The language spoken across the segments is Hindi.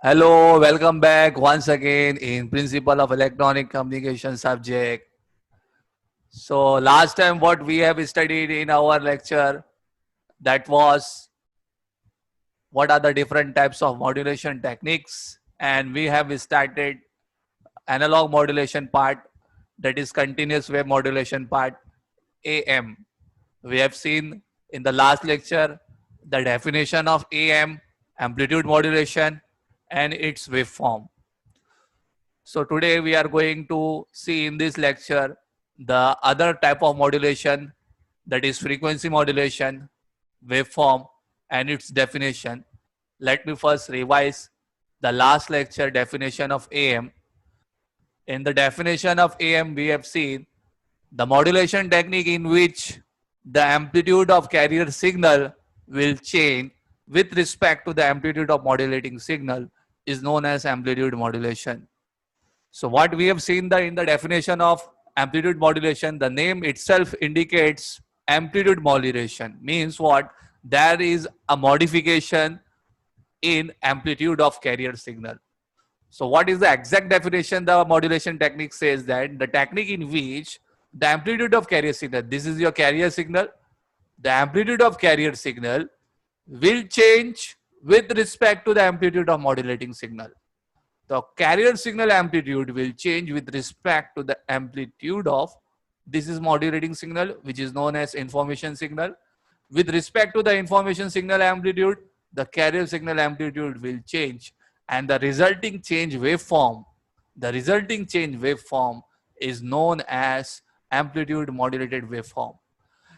Hello, welcome back once again in Principle of Electronic Communication subject. So last time what we have studied in our lecture, that was what are the different types of modulation techniques, and we have started analog modulation part, that is continuous wave modulation part, AM. We have seen in the last lecture the definition of AM, amplitude modulation, and its waveform. So today we are going to see in this lecture the other type of modulation, that is frequency modulation, waveform, and its definition. Let me first revise the last lecture definition of AM. In the definition of AM, we have seen the modulation technique in which the amplitude of carrier signal will change with respect to the amplitude of modulating signal is known as amplitude modulation. So what we have seen in the definition of amplitude modulation, the name itself indicates amplitude modulation. Means what? There is a modification in amplitude of carrier signal. So what is the exact definition? The modulation technique says that the technique in which the amplitude of carrier signal, this is your carrier signal, the amplitude of carrier signal will change with respect to the amplitude of modulating signal. The carrier signal amplitude will change with respect to the amplitude of, this is modulating signal, which is known as information signal. With respect to the information signal amplitude, the carrier signal amplitude will change, and the resulting change waveform is known as amplitude modulated waveform.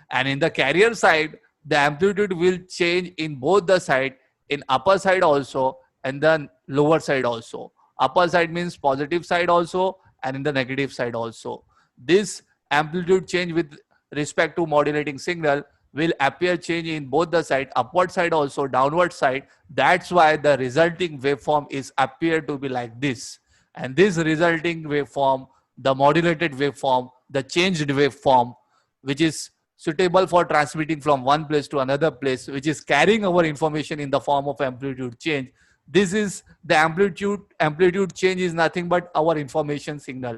And in the carrier side, the amplitude will change in both the side, in upper side also and the lower side also. Upper side means positive side also, and in the negative side also. This amplitude change with respect to modulating signal will appear change in both the side, upward side also, downward side. That's why the resulting waveform is appear to be like this. And this resulting waveform, the modulated waveform, the changed waveform, which is suitable for transmitting from one place to another place, which is carrying our information in the form of amplitude change. This is the amplitude change is nothing but our information signal.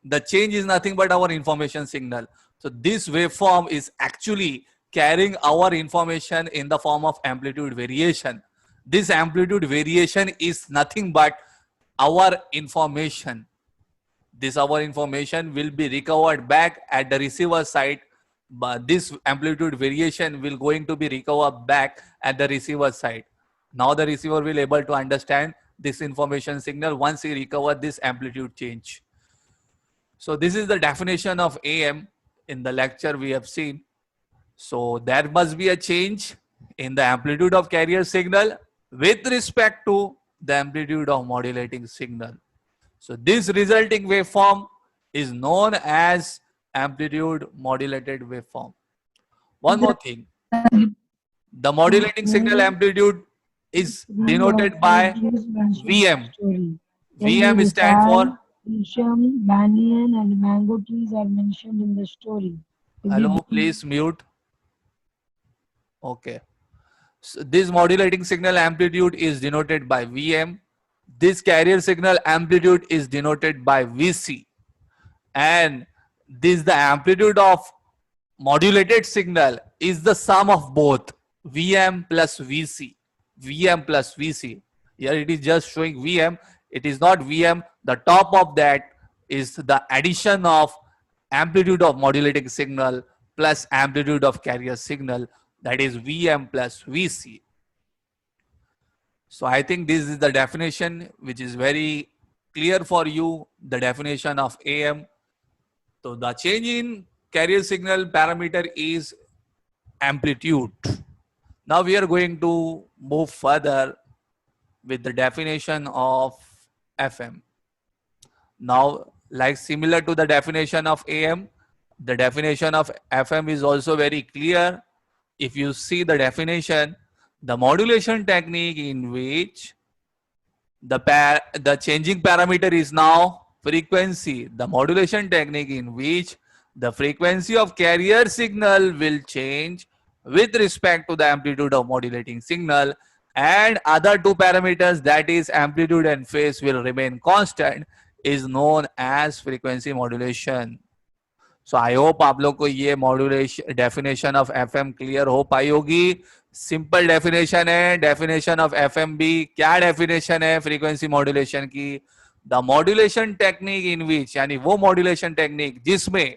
The change is nothing but our information signal. So this waveform is actually carrying our information in the form of amplitude variation. This amplitude variation is nothing but our information. This our information will be recovered back at the receiver side, but this amplitude variation will going to be recovered back at the receiver side. Now the receiver will able to understand this information signal once he recover this amplitude change. So this is the definition of AM in the lecture we have seen. So there must be a change in the amplitude of carrier signal with respect to the amplitude of modulating signal. So this resulting waveform is known as amplitude modulated waveform. One more thing, the modulating signal amplitude is denoted by VM. VM stands for Isham, banyan and mango trees are mentioned in the story. hello, please mute. Okay. So this modulating signal amplitude is denoted by VM. This carrier signal amplitude is denoted by VC. And this the amplitude of modulated signal is the sum of both VM plus VC. VM plus VC. Here it is just showing VM. It is not VM. The top of that is the addition of amplitude of modulating signal plus amplitude of carrier signal, that is VM plus VC. So I think this is the definition which is very clear for you, the definition of AM. So the change in carrier signal parameter is amplitude. Now we are going to move further with the definition of FM. Now, like similar to the definition of AM, the definition of FM is also very clear. If you see the definition, the modulation technique in which the changing parameter is now frequency. The modulation technique in which the frequency of carrier signal will change with respect to the amplitude of modulating signal. and other two parameters, that is amplitude and phase, will remain constant, is known as frequency modulation. So I hope आप लोग को ये modulation definition of FM clear हो पाई होगी. सिंपल डेफिनेशन है डेफिनेशन ऑफ एफएम भी. क्या डेफिनेशन है फ्रीक्वेंसी मॉड्यूलेशन की? द मॉड्यूलेशन टेक्निक इन विच, यानी वो मॉड्यूलेशन टेक्निक जिसमें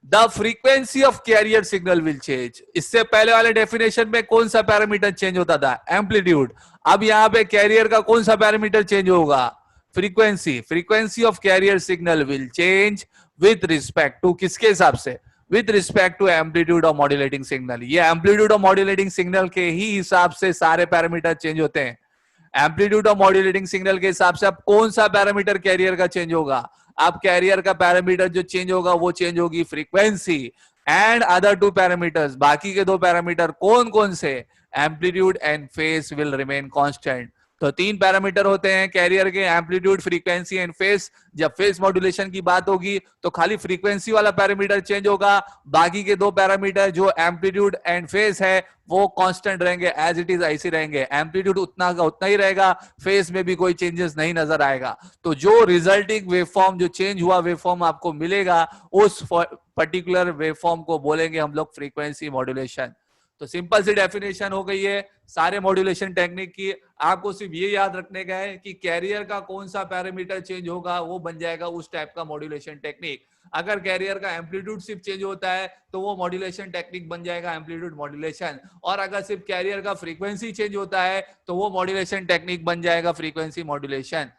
the frequency of carrier signal will change. इससे पहले वाले डेफिनेशन में कौन सा पैरामीटर चेंज होता था? एम्पलीट्यूड. अब यहां पे कैरियर का कौन सा पैरामीटर चेंज होगा? Frequency. Frequency of carrier signal will change with respect to, किसके हिसाब से? With respect to amplitude of modulating signal. ये एम्पलीट्यूड ऑफ मॉड्यूलेटिंग सिग्नल के ही हिसाब से सारे पैरामीटर चेंज होते हैं. एम्पलीट्यूड ऑफ मॉड्यूलेटिंग सिग्नल के हिसाब से अब कौन सा पैरामीटर कैरियर का चेंज होगा? अब कैरियर का पैरामीटर जो चेंज होगा वो चेंज होगी frequency. And other two parameters, बाकी के दो पैरामीटर कौन कौन से? Amplitude and face will remain constant. तो तीन पैरामीटर होते हैं कैरियर के, एम्पलीट्यूड, फ्रीक्वेंसी एंड फेस. जब फेस मॉड्यूलेशन की बात होगी तो खाली फ्रीक्वेंसी वाला पैरामीटर चेंज होगा, बाकी के दो पैरामीटर जो एम्पलीट्यूड एंड फेस है वो कांस्टेंट रहेंगे, एज इट इज ऐसे रहेंगे. एम्पलीट्यूड उतना का उतना ही रहेगा, फेस में भी कोई चेंजेस नहीं नजर आएगा. तो जो रिजल्टिंग वेवफॉर्म, जो चेंज हुआ वेवफॉर्म आपको मिलेगा, उस पर्टिकुलर वेवफॉर्म को बोलेंगे हम लोग फ्रीक्वेंसी मॉड्यूलेशन. तो सिंपल सी डेफिनेशन हो गई है सारे मॉड्यूलेशन टेक्निक की. आपको सिर्फ ये याद रखने का है कि कैरियर का कौन सा पैरामीटर चेंज होगा वो बन जाएगा उस टाइप का मॉड्यूलेशन टेक्निक. अगर कैरियर का एम्पलीट्यूड सिर्फ चेंज होता है तो वो मॉड्यूलेशन टेक्निक बन जाएगा एम्पलीट्यूड मॉड्यूलेशन. और अगर सिर्फ कैरियर का फ्रीक्वेंसी चेंज होता है तो वो मॉड्यूलेशन टेक्निक बन जाएगा फ्रीक्वेंसी मॉड्यूलेशन.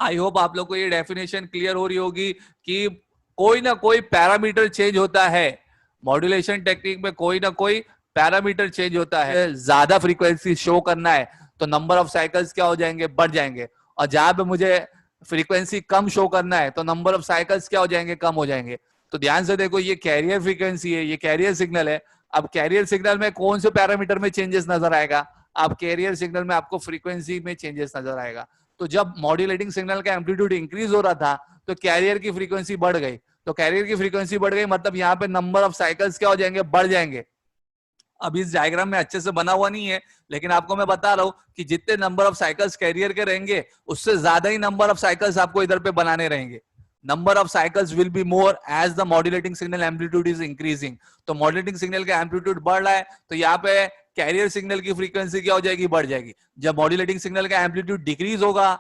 आई होप आप लोग को ये डेफिनेशन क्लियर हो रही होगी कि कोई ना कोई पैरामीटर चेंज होता है मॉड्यूलेशन टेक्निक में, कोई ना कोई पैरामीटर चेंज होता है. ज्यादा फ्रीक्वेंसी शो करना है तो नंबर ऑफ साइकिल्स क्या हो जाएंगे? बढ़ जाएंगे. और जहां पे मुझे फ्रीक्वेंसी कम शो करना है तो नंबर ऑफ साइकिल्स क्या हो जाएंगे? कम हो जाएंगे. तो ध्यान से देखो, ये कैरियर फ्रीक्वेंसी है, ये कैरियर सिग्नल है. अब कैरियर सिग्नल में कौन से पैरामीटर में चेंजेस नजर आएगा? अब कैरियर सिग्नल में आपको फ्रीक्वेंसी में चेंजेस नजर आएगा. तो जब मॉड्यूलेटिंग सिग्नल का एम्पलीट्यूड इंक्रीज हो रहा था तो कैरियर की फ्रीक्वेंसी बढ़ गई. तो कैरियर की फ्रीक्वेंसी बढ़ गई मतलब यहाँ पे नंबर ऑफ साइकिल्स क्या हो जाएंगे? बढ़ जाएंगे. अब इस डायग्राम में अच्छे से बना हुआ नहीं है, लेकिन आपको मैं बता रहा हूं कि जितने नंबर ऑफ साइकिल्स कैरियर के रहेंगे उससे ज्यादा ही नंबर ऑफ साइकिल्स आपको इधर पे बनाने रहेंगे. Number of cycles will be more as the modulating signal amplitude is increasing. तो मॉड्यूलेटिंग सिग्नल का एम्पलीट्यूड बढ़ रहा है तो यहाँ पे कैरियर सिग्नल की फ्रीक्वेंसी क्या हो जाएगी? बढ़ जाएगी. जब मॉड्यूलेटिंग सिग्नल का एम्पलीट्यूड डिक्रीज होगा,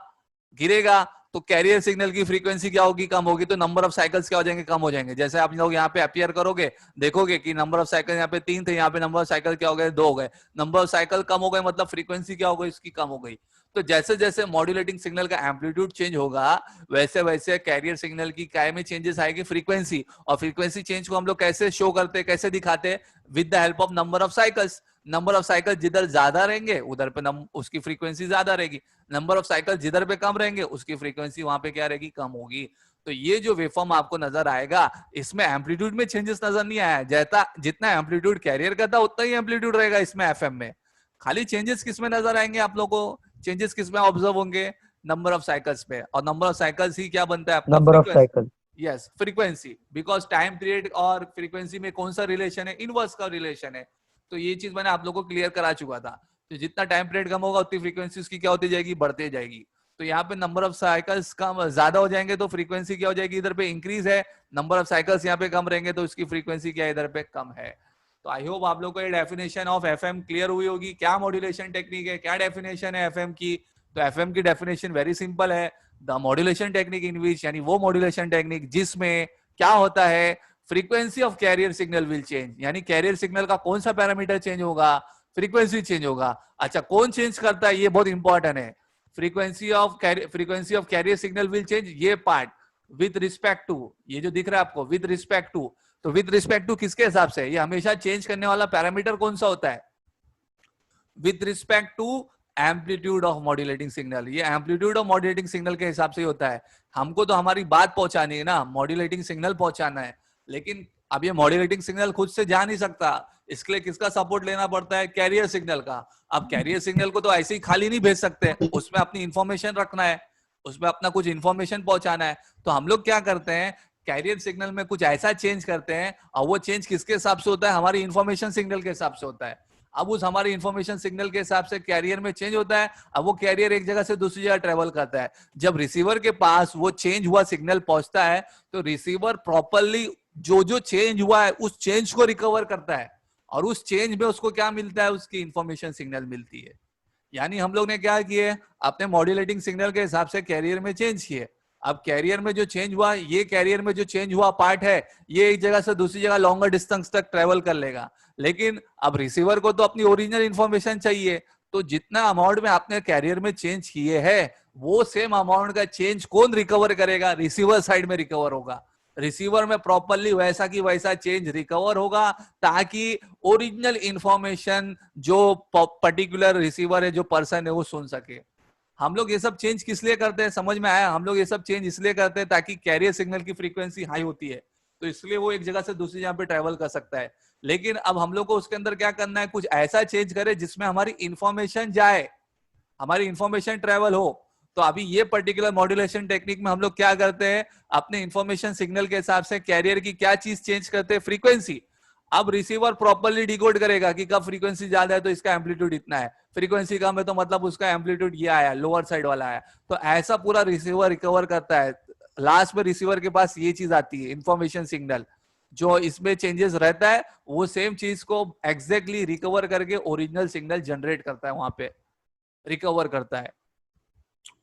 गिरेगा, तो कैरियर सिग्नल की फ्रीक्वेंसी क्या होगी? कम होगी. तो नंबर ऑफ साइकिल्स क्या हो जाएंगे? कम हो जाएंगे. जैसे आप लोग यहाँ पे अपियर करोगे, देखोगे कि नंबर ऑफ साइकिल यहाँ पे 3 थे, यहाँ पे नंबर ऑफ साइकिल क्या हो गए? 2 हो गए. नंबर ऑफ साइकिल कम हो गए मतलब फ्रीक्वेंसी क्या हो गई? इसकी कम हो गई. तो जैसे जैसे मॉड्यूलेटिंग सिग्नल का एम्पलीट्यूड चेंज होगा वैसे वैसे कैरियर सिग्नल की काय में चेंजेस आएगी? फ्रीक्वेंसी. और फ्रीक्वेंसी चेंज को हम लोग कैसे शो करते हैं, कैसे दिखाते हैं? With the help of number of cycles. Number of cycle जिधर ज्यादा रहेंगे उधर पे उसकी फ्रीक्वेंसी ज्यादा रहेगी. नंबर ऑफ साइकिल जिधर पे कम रहेंगे उसकी फ्रीक्वेंसी वहां पे क्या रहेगी? कम होगी. तो ये जो वेवफॉर्म आपको नजर आएगा इसमें एम्पलीट्यूड में चेंजेस नजर नहीं आया. जैसा जितना एम्पलीट्यूड कैरियर का था उतना ही एम्पलीट्यूड रहेगा इसमें एफएम में. खाली चेंजेस किस में नजर आएंगे आप लोगों को? चेंजेस किस में ऑब्जर्व होंगे? नंबर ऑफ साइकिल्स पे. और नंबर ऑफ साइकिल्स ही क्या बनता है आपका? Number of cycle. Yes, frequency. Because time period और फ्रीक्वेंसी में कौन सा रिलेशन है? इनवर्स का रिलेशन है. तो ये चीज मैंने आप लोगों को क्लियर करा चुका था. तो जितना टाइम पीरियड कम होगा उतनी फ्रीक्वेंसी उसकी क्या होती जाएगी? बढ़ते जाएगी. तो यहाँ पे नंबर ऑफ साइकिल्स कम ज्यादा हो जाएंगे तो फ्रीक्वेंसी क्या हो जाएगी? इधर पे इंक्रीज है. नंबर ऑफ साइकिल्स यहाँ पे कम रहेंगे तो उसकी फ्रीक्वेंसी क्या इधर पे? कम है. तो आई होप आप लोग को ये डेफिनेशन ऑफ एफएम क्लियर हुई होगी. क्या मॉड्यूलेशन टेक्निक है, क्या डेफिनेशन है एफएम की? तो एफएम की डेफिनेशन वेरी सिंपल है. द मॉड्यूलेशन टेक्निक इन विच, यानी वो मॉड्यूलेशन टेक्निक जिसमें क्या होता है? Frequency of carrier signal will change. यानी कैरियर सिग्नल का कौन सा पैरामीटर चेंज होगा? फ्रीक्वेंसी चेंज होगा. अच्छा, कौन चेंज करता है? ये बहुत इंपॉर्टेंट है. Frequency of carrier signal will change. ये पार्ट विद रिस्पेक्ट टू, ये जो दिख रहा है आपको विद रिस्पेक्ट टू, तो विद रिस्पेक्ट टू किसके हिसाब से? ये हमेशा चेंज करने वाला पैरामीटर कौन सा होता है? With respect to amplitude of modulating signal. ये एम्पलीट्यूड ऑफ मॉड्यूलेटिंग सिग्नल के हिसाब से होता है. हमको तो हमारी बात पहुंचानी है ना, मॉड्यूलेटिंग सिग्नल पहुंचाना है. लेकिन अब ये मॉड्यूलेटिंग सिग्नल खुद से जा नहीं सकता. इसके लिए किसका सपोर्ट लेना पड़ता है? कैरियर सिग्नल का. अब कैरियर सिग्नल को तो ऐसे ही खाली नहीं भेज सकते, उसमें अपनी इंफॉर्मेशन रखना है, उसमें अपना कुछ इंफॉर्मेशन पहुंचाना है. तो हम लोग क्या करते हैं? कैरियर सिग्नल में कुछ ऐसा चेंज करते हैं और वो चेंज किसके हिसाब से होता है? हमारी इंफॉर्मेशन सिग्नल के हिसाब से होता है. अब उस हमारी इंफॉर्मेशन सिग्नल के हिसाब से कैरियर में चेंज होता है। अब वो कैरियर एक जगह से दूसरी जगह ट्रेवल करता है। जब रिसीवर के पास वो चेंज हुआ सिग्नल पहुंचता है तो रिसीवर प्रॉपरली जो जो चेंज हुआ है उस चेंज को रिकवर करता है, और उस चेंज में उसको क्या मिलता है, उसकी इंफॉर्मेशन सिग्नल मिलती है। यानी हम लोग ने क्या किए, अपने मॉड्यूलेटिंग सिग्नल के हिसाब से कैरियर में चेंज किए। अब कैरियर में जो चेंज हुआ, ये कैरियर में जो चेंज हुआ पार्ट है, ये एक जगह से दूसरी जगह लॉन्गर डिस्टेंस तक ट्रेवल कर लेगा। लेकिन अब रिसीवर को तो अपनी ओरिजिनल इंफॉर्मेशन चाहिए, तो जितना अमाउंट में आपने कैरियर में चेंज किए हैं वो सेम अमाउंट का चेंज कौन रिकवर करेगा, रिसीवर साइड में रिकवर होगा। रिसीवर में प्रॉपरली वैसा की वैसा चेंज रिकवर होगा, ताकि ओरिजिनल इंफॉर्मेशन जो पर्टिकुलर रिसीवर है, जो पर्सन है, वो सुन सके। हम लोग ये सब चेंज किस लिए करते हैं, समझ में आया? हम लोग ये सब चेंज इसलिए करते हैं ताकि कैरियर सिग्नल की फ्रीक्वेंसी हाई होती है, तो इसलिए वो एक जगह से दूसरी जगह पे ट्रेवल कर सकता है। लेकिन अब हम लोग को उसके अंदर क्या करना है, कुछ ऐसा चेंज करे जिसमें हमारी इंफॉर्मेशन जाए, हमारी इंफॉर्मेशन ट्रेवल हो। तो अभी ये पर्टिकुलर मॉड्यूलेशन टेक्निक में हम लोग क्या करते हैं, अपने इंफॉर्मेशन सिग्नल के हिसाब से कैरियर की क्या चीज चेंज करते हैं, फ्रीक्वेंसी। अब रिसीवर प्रॉपरली डिकोड करेगा कि कब फ्रीक्वेंसी ज्यादा है तो इसका एम्पलीट्यूड इतना है, फ्रीक्वेंसी कम है तो मतलब उसका एम्पलीट्यूड ये आया, लोअर साइड वाला आया। तो ऐसा पूरा रिसीवर रिकवर करता है। लास्ट में रिसीवर के पास ये चीज आती है, इंफॉर्मेशन सिग्नल। जो इसमें चेंजेस रहता है वो सेम चीज को एग्जैक्टली रिकवर करके ओरिजिनल सिग्नल जनरेट करता है, वहां पे रिकवर करता है।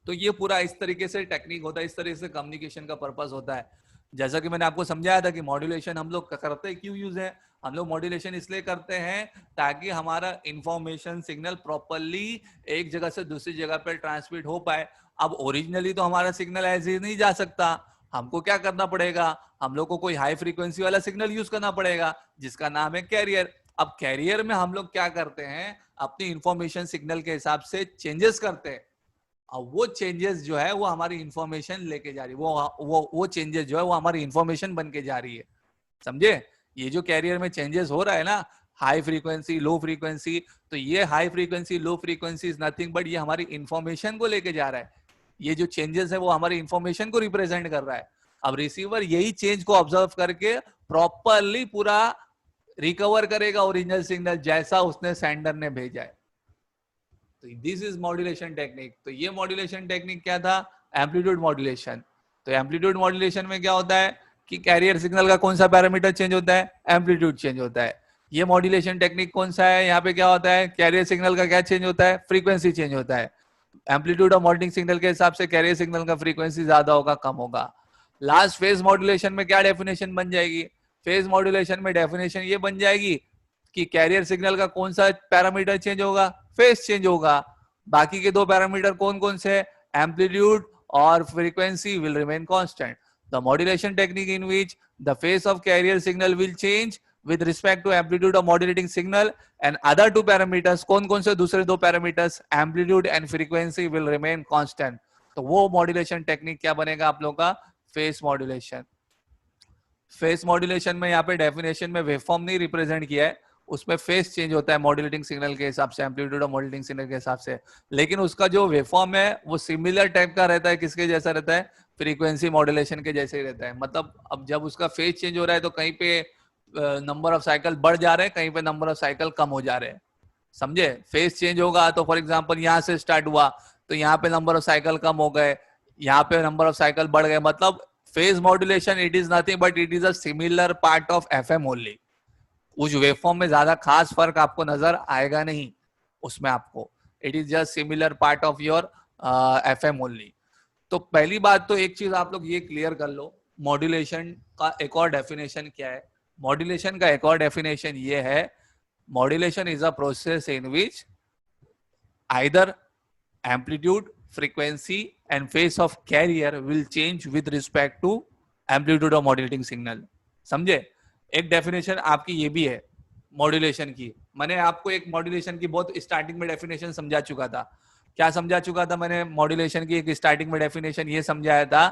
तो ये पूरा इस तरीके से टेक्निक होता है, इस तरीके से कम्युनिकेशन का पर्पस होता है। जैसा कि मैंने आपको समझाया था कि मॉड्यूलेशन हम लोग करते क्यों यूज है, हम लोग मॉड्यूलेशन इसलिए करते हैं ताकि हमारा इंफॉर्मेशन सिग्नल प्रॉपरली एक जगह से दूसरी जगह पर ट्रांसमिट हो पाए। अब ओरिजिनली तो हमारा सिग्नल ऐसे नहीं जा सकता, हमको क्या करना पड़ेगा, हम लोग को कोई हाई फ्रीक्वेंसी वाला सिग्नल यूज करना पड़ेगा जिसका नाम है कैरियर। अब कैरियर में हम लोग क्या करते हैं, अपनी इंफॉर्मेशन सिग्नल के हिसाब से चेंजेस करते हैं। अब वो चेंजेस जो है वो हमारी इंफॉर्मेशन लेके जा रही है, वो चेंजेस जो है वो हमारी इंफॉर्मेशन बन के जा रही है। समझे? ये जो कैरियर में चेंजेस हो रहा है ना, हाई फ्रीक्वेंसी लो फ्रीक्वेंसी, तो ये high frequency low frequency is nothing but ये हमारी इंफॉर्मेशन को लेके जा रहा है। ये जो चेंजेस है वो हमारी इंफॉर्मेशन को रिप्रेजेंट कर रहा है। अब रिसीवर यही चेंज को ऑब्जर्व करके प्रॉपरली पूरा रिकवर करेगा ओरिजिनल सिग्नल जैसा उसने सेंडर ने भेजा है। तो दिस इज मॉड्यूलेशन टेक्निक। तो ये मॉड्यूलेशन टेक्निक क्या था, एम्पलीट्यूड मॉड्यूलेशन। तो एम्पलीट्यूड मॉड्यूलेशन में क्या होता है कि कैरियर सिग्नल का कौन सा पैरामीटर चेंज होता है, एम्पलीट्यूड चेंज होता है। ये मॉड्यूलेशन टेक्निक कौन सा है, यहाँ पे क्या होता है, कैरियर सिग्नल का क्या चेंज होता है, फ्रीक्वेंसी चेंज होता है। एम्पलीट्यूड और मॉडलिंग सिग्नल के हिसाब से कैरियर सिग्नल का फ्रीक्वेंसी ज्यादा होगा कम होगा। लास्ट फेज मॉड्यूलेशन में क्या डेफिनेशन बन जाएगी, फेज मॉड्यूलेशन में डेफिनेशन ये बन जाएगी कि कैरियर सिग्नल का कौन सा पैरामीटर चेंज होगा, फेज चेंज होगा। बाकी के दो पैरामीटर कौन कौन से, एम्पलीट्यूड और frequency will remain constant. The modulation technique in which the phase of carrier signal will change with respect to amplitude of modulating signal, and other two parameters कौन कौन से दूसरे दो parameters, amplitude and frequency will remain constant। तो वो मॉड्यूलेशन टेक्निक क्या बनेगा आप लोग का, फेस मॉड्यूलेशन। फेस मॉड्यूलेशन में यहाँ पे डेफिनेशन में वेवफॉर्म नहीं रिप्रेजेंट किया है, उसमें फेस चेंज होता है मॉड्यूलेटिंग सिग्नल के हिसाब से, एम्पलीट्यूड और मॉड्यूलेटिंग सिग्नल के हिसाब से। लेकिन उसका जो वेवफॉर्म है वो सिमिलर टाइप का रहता है, किसके जैसा रहता है, फ्रीक्वेंसी मॉड्यूलेशन के जैसे ही रहता है। मतलब अब जब उसका फेज चेंज हो रहा है तो कहीं पे नंबर ऑफ साइकिल बढ़ जा रहे हैं, कहीं पे नंबर ऑफ साइकिल कम हो जा रहे हैं। समझे? फेज चेंज होगा तो फॉर एग्जांपल यहाँ से स्टार्ट हुआ तो यहाँ पे नंबर ऑफ साइकिल कम हो गए, यहाँ पे नंबर ऑफ साइकिल बढ़ गए। मतलब phase modulation it is nothing but it is a similar part of FM only. उस वेवफॉर्म में ज्यादा खास फर्क आपको नजर आएगा नहीं उसमें आपको, it is just similar part of your FM only. तो पहली बात तो एक चीज आप लोग ये क्लियर कर लो, मॉड्यूलेशन का एक और डेफिनेशन क्या है। मॉड्यूलेशन का एक और डेफिनेशन ये है, modulation is a process in which either amplitude, frequency and phase of carrier will change with respect to amplitude of modulating signal. समझे? एक डेफिनेशन आपकी ये भी है मॉड्यूलेशन की। मैंने आपको एक मॉड्यूलेशन की बहुत स्टार्टिंग में डेफिनेशन समझा चुका था। क्या समझा चुका था मैंने मॉड्यूलेशन की एक स्टार्टिंग में डेफिनेशन ये समझाया था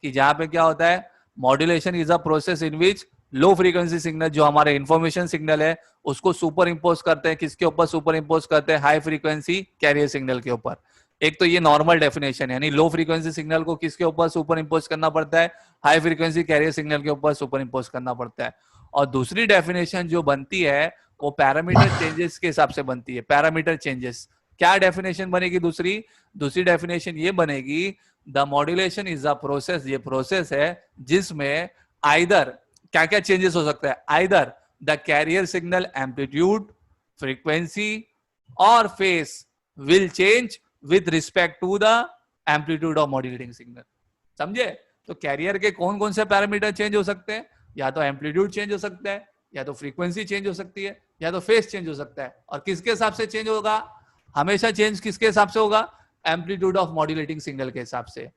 कि जहां पे क्या होता है, modulation is a process in which low frequency signal जो हमारे इंफॉर्मेशन सिग्नल है उसको सुपर इंपोज करते हैं, किसके ऊपर सुपर इंपोज करते हैं, हाई फ्रीक्वेंसी कैरियर सिग्नल के ऊपर। एक तो ये नॉर्मल डेफिनेशन है, यानी लो फ्रीक्वेंसी सिग्नल को किसके ऊपर सुपर इंपोज करना पड़ता है, हाई फ्रीक्वेंसी कैरियर सिग्नल के ऊपर सुपर इंपोज करना पड़ता है। और दूसरी डेफिनेशन जो बनती है वो पैरामीटर चेंजेस के हिसाब से बनती है। पैरामीटर चेंजेस क्या डेफिनेशन बनेगी? दूसरी डेफिनेशन ये बनेगी, the modulation is a process, ये प्रोसेस है जिसमें आइदर क्या क्या चेंजेस हो सकता है, either the carrier signal amplitude, frequency और phase will change with respect to the amplitude of modulating signal. समझे? तो कैरियर के कौन कौन से पैरामीटर चेंज हो सकते हैं? या तो एम्पलीट्यूड चेंज हो सकता है, या तो फ्रीक्वेंसी चेंज हो सकती है, या तो फेस चेंज हो सकता है। और किसके हिसाब से चेंज होगा? हमेशा चेंज किसके हिसाब से होगा? एम्पलीट्यूड ऑफ मॉड्यूलेटिंग सिग्नल के हिसाब से।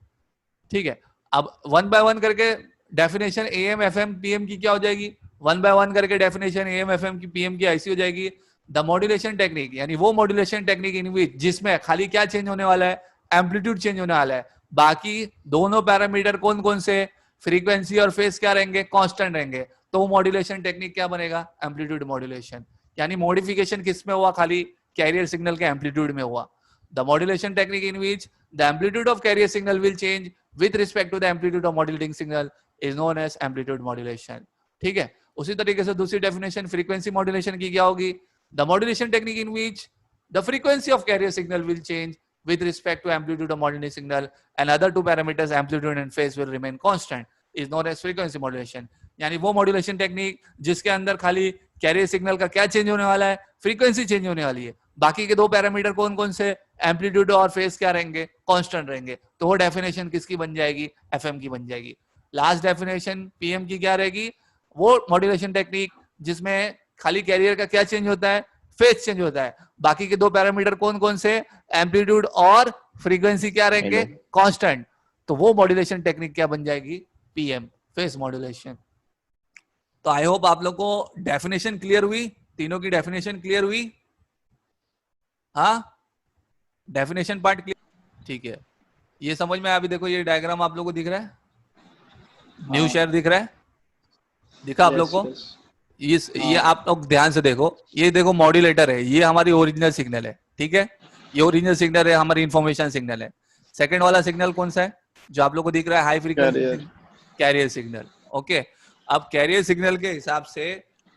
ठीक है, अब वन बाय वन करके डेफिनेशन एएम एफएम पीएम की क्या हो जाएगी? वन बाय वन करके डेफिनेशन एएम एफएम की पीएम की ऐसी हो जाएगी, द मॉड्यूलेशन टेक्निक, यानी वो मॉड्यूलेशन टेक्निक इन विच जिसमें खाली क्या चेंज होने वाला है? एम्पलीट्यूड चेंज होने वाला है। बाकी दोनों पैरामीटर कौन कौन से? फ्रीक्वेंसी और फेस क्या रहेंगे? कांस्टेंट रहेंगे। तो वो मॉड्यूलेशन टेक्निक क्या बनेगा? Amplitude modulation. यानी मॉडिफिकेशन किस में हुआ? खाली कैरियर सिग्नल के एम्पलीट्यूड में हुआ। The modulation technique in which the amplitude of carrier signal will change with respect to the amplitude of modulating signal is known as amplitude modulation. ठीक है, उसी तरीके से दूसरी डेफिनेशन फ्रीक्वेंसी मॉड्यूलेशन की क्या होगी? The modulation technique in which the frequency of carrier signal will change with respect to amplitude of modulating signal and other two parameters amplitude and phase will remain constant is known as frequency modulation। यानी वो मॉड्यूलेशन टेक्निक जिसके अंदर खाली कैरियर सिग्नल का क्या चेंज होने वाला है? फ्रीक्वेंसी चेंज होने वाली है। बाकी के दो पैरामीटर कौन कौन से? एम्पलीट्यूड और फेस क्या रहेंगे? कांस्टेंट रहेंगे। तो वो डेफिनेशन किसकी बन जाएगी? एफएम की बन जाएगी। लास्ट डेफिनेशन पीएम की क्या रहेगी? वो मॉड्यूलेशन टेक्निक जिसमें खाली कैरियर का क्या चेंज होता है? फेस चेंज होता है। बाकी के दो पैरामीटर कौन कौन से? एम्पलीट्यूड और फ्रीक्वेंसी क्या रहेंगे? कांस्टेंट। तो वो मॉड्यूलेशन टेक्निक क्या बन जाएगी? PM, face modulation. तो आई होप आप लोग को डेफिनेशन क्लियर हुई, तीनों की डेफिनेशन क्लियर हुई। हाँ, डेफिनेशन पार्ट क्लियर, ठीक है। ये समझ में आया? अभी देखो ये डायग्राम आप लोग को दिख रहा है, न्यू शेयर दिख रहा है, दिखा आप लोग को? ये आप लोग ध्यान से देखो, ये देखो मॉड्यूलेटर है, ये हमारी ओरिजिनल सिग्नल है। ठीक है, ये ओरिजिनल सिग्नल है, हमारी इंफॉर्मेशन सिग्नल है। सेकंड वाला सिग्नल कौन सा है जो आप लोग को दिख रहा है? High frequency carrier signal. Okay, अब कैरियर सिग्नल के हिसाब से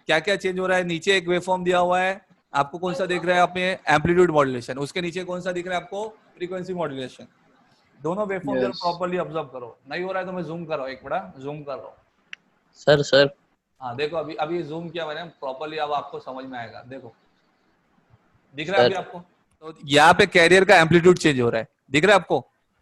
क्या क्या चेंज हो रहा है? नीचे एक वेवफॉर्म दिया हुआ है आपको, कौन सा दिख रहा है? आपने एम्पलीट्यूड मॉड्यूलेशन। उसके नीचे कौन सा दिख रहा है आपको? Frequency modulation. दोनों वेवफॉर्म जरा प्रॉपर्ली ऑब्जर्व करो। नहीं हो रहा है तो मैं जूम कर रहा हूँ, एक बड़ा जूम कर रहा हूँ। सर हाँ देखो, अभी जूम किया मैंने प्रॉपर्ली, अब आपको समझ में आएगा। देखो दिख रहा है अभी आपको? तो यहाँ पे कैरियर का एम्पलीट्यूड चेंज हो रहा है, दिख रहा है आपको?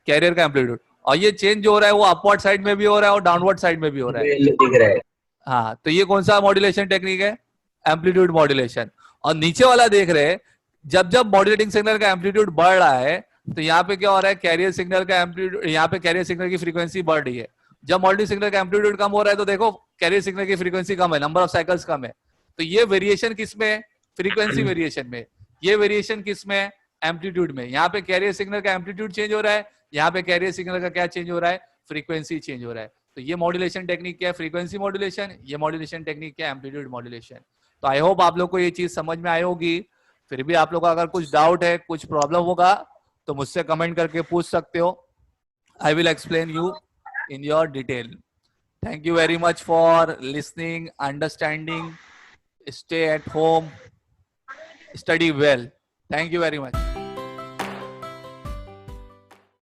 कैरियर का एम्पलीट्यूड, और ये चेंज हो रहा है वो अपवर्ड साइड में भी हो रहा है और डाउनवर्ड साइड में भी हो रहा है, दिख रहा है। हाँ, तो ये कौन सा मॉड्यूलेशन टेक्निक है? Amplitude modulation. और नीचे वाला देख रहे हैं, जब जब मॉड्यूलेटिंग सिग्नल का एम्पलीट्यूड बढ़ रहा है तो यहाँ पे क्या हो रहा है? कैरियर सिग्नल का एम्पलीट्यूड, यहाँ पे कैरियर सिग्नल की फ्रीक्वेंसी बढ़ रही है। जब मॉड्यूलेटिंग सिग्नल का एम्पलीट्यूड कम हो रहा है तो देखो कैरियर सिग्नल की फ्रीक्वेंसी कम है, नंबर ऑफ साइकिल्स कम है। तो ये वेरिएशन किस में है? फ्रीक्वेंसी वेरिएशन में। ये वेरिएशन किस में है? एम्पलीट्यूड में। यहाँ पे कैरियर सिग्नल का एम्पलीट्यूड चेंज हो रहा है, यहाँ पे कैरियर सिग्नल का क्या चेंज हो रहा है? फ्रीक्वेंसी चेंज हो रहा है। तो ये मॉड्यूलेशन टेक्निक क्या है? Frequency modulation. ये मॉड्यूलेशन टेक्निक क्या है? Amplitude modulation. तो आई होप आप लोग को ये चीज समझ में आई होगी। फिर भी आप लोग का अगर कुछ डाउट है, कुछ प्रॉब्लम होगा तो मुझसे कमेंट करके पूछ सकते हो। I will explain you in your detail. Thank you very much for listening, understanding. Stay at home, study well. Thank you very much.